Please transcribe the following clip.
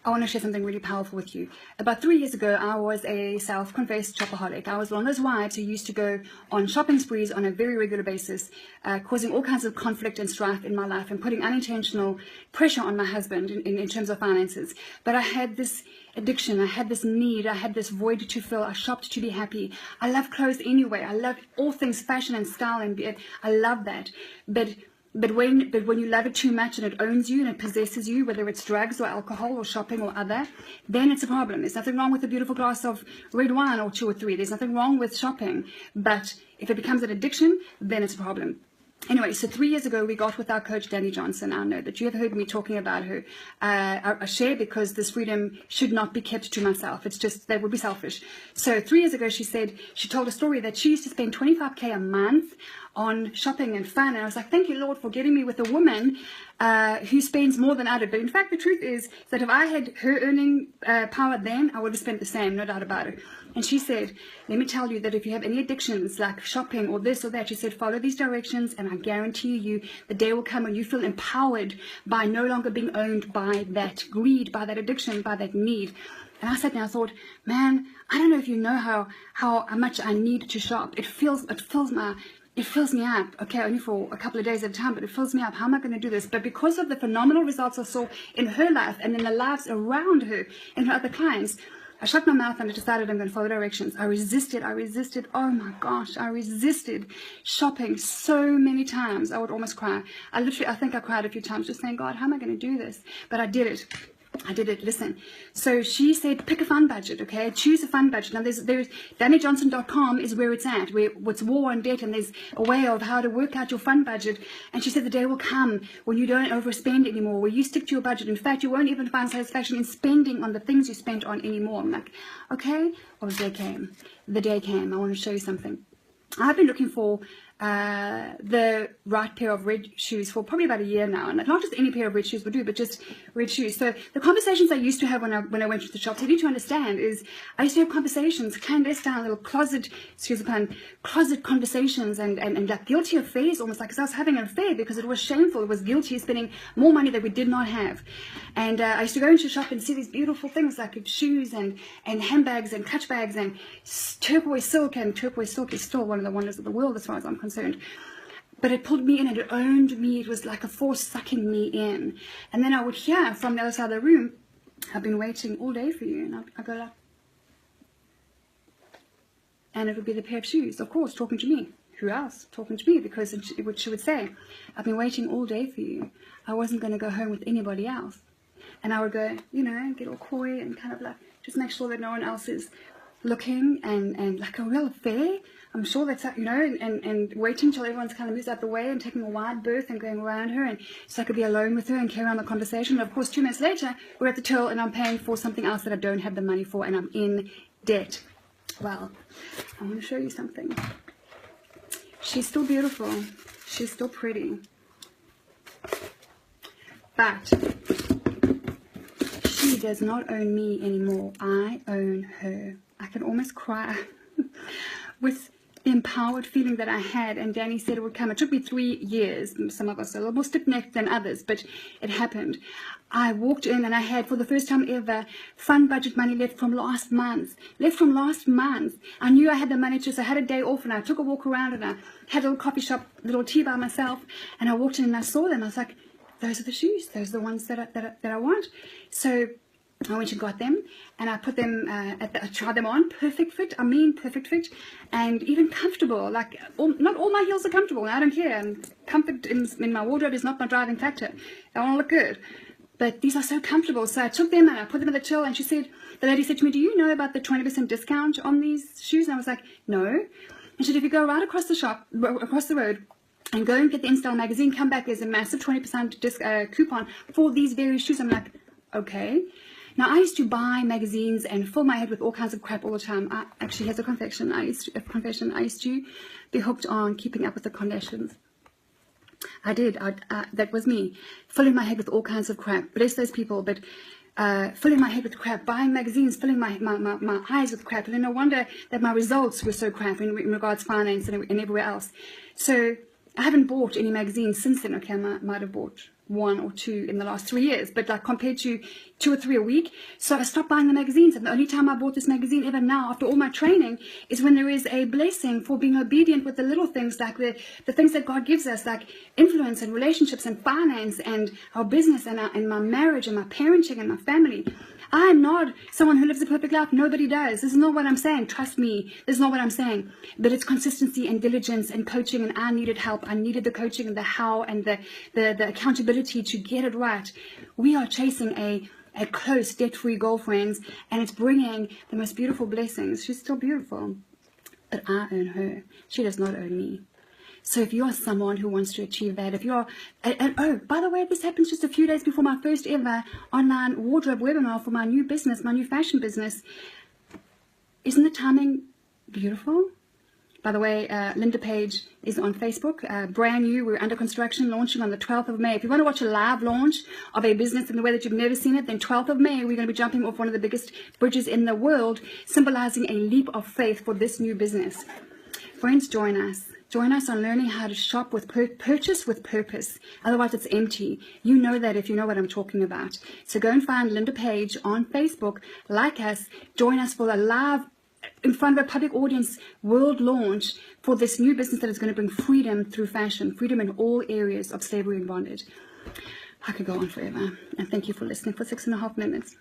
I want to share something really powerful with you. About 3 years ago, I was a self-confessed shopaholic. I was one of those wives who used to go on shopping sprees on a very regular basis, causing all kinds of conflict and strife in my life and putting unintentional pressure on my husband in terms of finances. But I had this addiction, I had this need, I had this void to fill. I shopped to be happy. I love clothes anyway. I love all things fashion and style, and I love that. But when you love it too much and it owns you and it possesses you, whether it's drugs or alcohol or shopping or other, then it's a problem. There's nothing wrong with a beautiful glass of red wine or 2 or 3. There's nothing wrong with shopping. But if it becomes an addiction, then it's a problem. Anyway, so 3 years ago, we got with our coach, Danny Johnson. I know that you have heard me talking about her. I share because this freedom should not be kept to myself. It's just, that would be selfish. So 3 years ago, she told a story that she used to spend $25K a month on shopping and fun. And I was like, thank you, Lord, for getting me with a woman who spends more than I do. But in fact, the truth is that if I had her earning power then, I would have spent the same, no doubt about it. And she said, let me tell you that if you have any addictions like shopping or this or that, she said, follow these directions and I guarantee you the day will come when you feel empowered by no longer being owned by that greed, by that addiction, by that need. And I sat there and I thought, man, I don't know if you know how much I need to shop. It fills me up, okay, only for a couple of days at a time, but it fills me up. How am I going to do this? But because of the phenomenal results I saw in her life and in the lives around her and her other clients, I shut my mouth and I decided I'm going to follow directions. I resisted, oh my gosh, I resisted shopping so many times. I would almost cry. I think I cried a few times just saying, God, how am I going to do this? But I did it. Listen. So she said, pick a fun budget, okay? Choose a fun budget. Now, there's DannyJohnson.com is where it's at, where it's war on debt, and there's a way of how to work out your fun budget. And she said the day will come when you don't overspend anymore, where you stick to your budget. In fact, you won't even find satisfaction in spending on the things you spent on anymore. I'm like, okay. Well, the day came. The day came. I want to show you something. I've been looking for the right pair of red shoes for probably about a year now, and not just any pair of red shoes would do, but just red shoes. So the conversations I used to have when I went to the shops, you need to understand, is I used to have conversations, clandestine little closet, excuse the pun, closet conversations, and like guilty affairs, almost like, because I was having an affair because it was shameful, it was guilty, spending more money that we did not have. And I used to go into the shop and see these beautiful things like shoes and handbags and clutch bags and turquoise silk, and turquoise silk is still one of the wonders of the world as far as I'm concerned. But it pulled me in and it owned me. It was like a force sucking me in. And then I would hear from the other side of the room, I've been waiting all day for you. And I go like, and it would be the pair of shoes, of course, talking to me. Who else? Talking to me, because she would say, I've been waiting all day for you. I wasn't going to go home with anybody else. And I would go, get all coy and kind of like, just make sure that no one else is looking, and like a real affair. I'm sure that's, and waiting till everyone's kind of moves out the way and taking a wide berth and going around her, and so I could be alone with her and carry on the conversation. And of course, 2 minutes later, we're at the till and I'm paying for something else that I don't have the money for, and I'm in debt. Well, I want to show you something. She's still beautiful. She's still pretty. But she does not own me anymore. I own her. I can almost cry with the empowered feeling that I had, and Danny said it would come. It took me 3 years. Some of us are a little more stiff-necked than others, but it happened. I walked in and I had, for the first time ever, fun budget money left from last month. I knew I had the money so I had a day off, and I took a walk around and I had a little coffee shop, little tea by myself, and I walked in and I saw them. I was like, those are the shoes. Those are the ones that I want. So I went and got them, and I put them, I tried them on, perfect fit, and even comfortable. Like, not all my heels are comfortable, I don't care, and comfort in my wardrobe is not my driving factor. I want to look good, but these are so comfortable. So I took them and I put them in the till, and the lady said to me, do you know about the 20% discount on these shoes? And I was like, no. And she said, if you go right across the shop, across the road, and go and get the InStyle magazine, come back, there's a massive 20% coupon for these very shoes. I'm like, okay. Now, I used to buy magazines and fill my head with all kinds of crap all the time. Actually, here's a confession. I used to be hooked on Keeping Up with the Kardashians. I did. That was me, filling my head with all kinds of crap. Bless those people, but filling my head with crap, buying magazines, filling my eyes with crap. And then no wonder that my results were so crap in regards to finance and everywhere else. So I haven't bought any magazines since then. Okay, I might have bought 1 or 2 in the last 3 years, but like compared to 2 or 3 a week. So I stopped buying the magazines, and the only time I bought this magazine ever now after all my training is when there is a blessing for being obedient with the little things, like the things that God gives us, like influence and relationships and finance and our business and my marriage and my parenting and my family. I'm not someone who lives a perfect life. Nobody does. This is not what I'm saying. Trust me. This is not what I'm saying. But it's consistency and diligence and coaching, and I needed help. I needed the coaching and the how and the accountability to get it right. We are chasing a close, debt-free goal, friends, and it's bringing the most beautiful blessings. She's still beautiful, but I own her. She does not own me. So if you're someone who wants to achieve that, if you're, and oh, by the way, this happens just a few days before my first ever online wardrobe webinar for my new business, my new fashion business. Isn't the timing beautiful? By the way, LindaPaige is on Facebook, brand new. We're under construction, launching on the 12th of May. If you want to watch a live launch of a business in the way that you've never seen it, then 12th of May, we're going to be jumping off one of the biggest bridges in the world, symbolizing a leap of faith for this new business. Friends, join us. Join us on learning how to shop with purchase with purpose. Otherwise, it's empty. You know that if you know what I'm talking about. So go and find LindaPaige on Facebook. Like us. Join us for a live, in front of a public audience, world launch for this new business that is going to bring freedom through fashion. Freedom in all areas of slavery and bondage. I could go on forever. And thank you for listening for 6.5 minutes.